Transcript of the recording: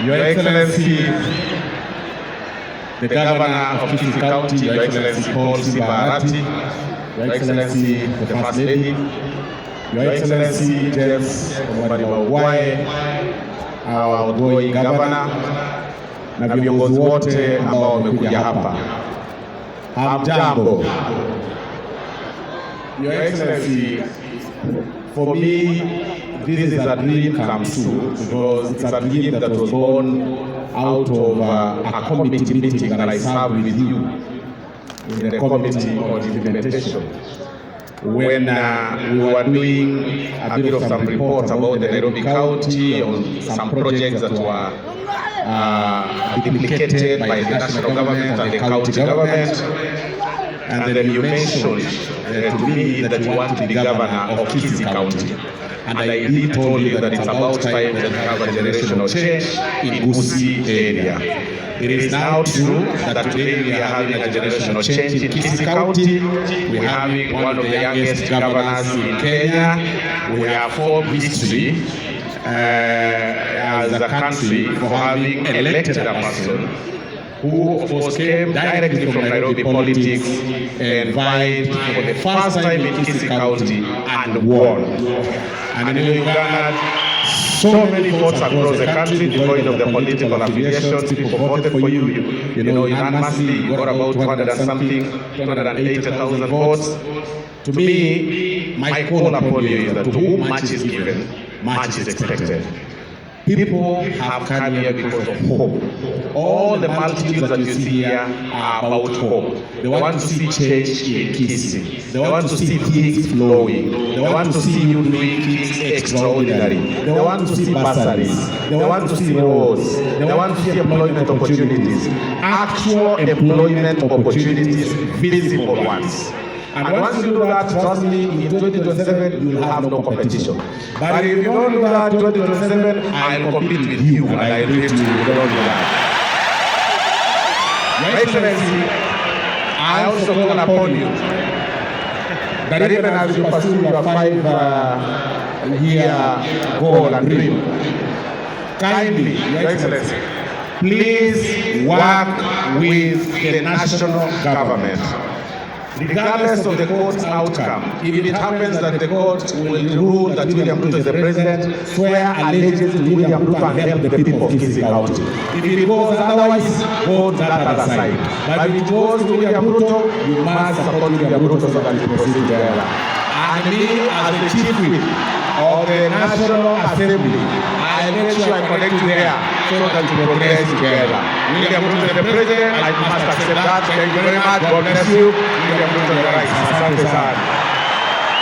Your Excellency, the Governor of Kisi County, Your Excellency Paul Simba Arati, Your Excellency the First Lady, Your Excellency James Ombariwa, our outgoing Governor, na viongozi wote ambao wamekuja hapa. Hamjambo. Your Excellency, for me, this is a dream come true because it's a dream that was born out of a committee meeting that I served with you in the committee on implementation. When we were doing a bit of some reports about the Nairobi County on some projects that were duplicated by the national government and the county government. And then you mentioned to me that you want to be governor of Kisi County. And I did told you that it's about time that we have a generational change in Gusii area. It is now true that today we are having a generational change in Kisi County. We are having one of the youngest governors in Kenya. We have formed history as a country for having elected a person who of course came directly from Nairobi politics and vied for the first time in Kisi County and won. And in Uganda, so many votes across the country, devoid of the political affiliations, people voted for you. You know, unanimously, you got about 280,000 votes. To me, my call upon you is that to whom much is given, much is expected. People have come here because of hope. All the multitudes that you see here are about hope. They want to see change in Kisi. They want to see things flowing. They want to see you doing things extraordinary. They want to see bursaries. They want to see roads. They want to see employment opportunities. Actual employment opportunities, visible ones. And once you do that, trust me, in 2027, you will have no competition. But if you don't do that in 2027, I will compete with you, and I agree to you, you don't do that. Your Excellency, I also call upon you that even as you pursue your 5-year goal and dream, kindly, Your Excellency, please work with the national government. Regardless of the court's outcome, if it happens that the court will rule that William Ruto is the president, swear allegiance to William Ruto and help the people of Kisi County. If it goes otherwise, hold that other side. But if it goes to William Ruto, you must support William Ruto so that you proceed together. And me, as the chief whip of the National Assembly, I make sure I connect you there so that we progress together. William Ruto is the president, I must accept that. Thank you very much. God bless you. William Ruto is the right. Asante sana.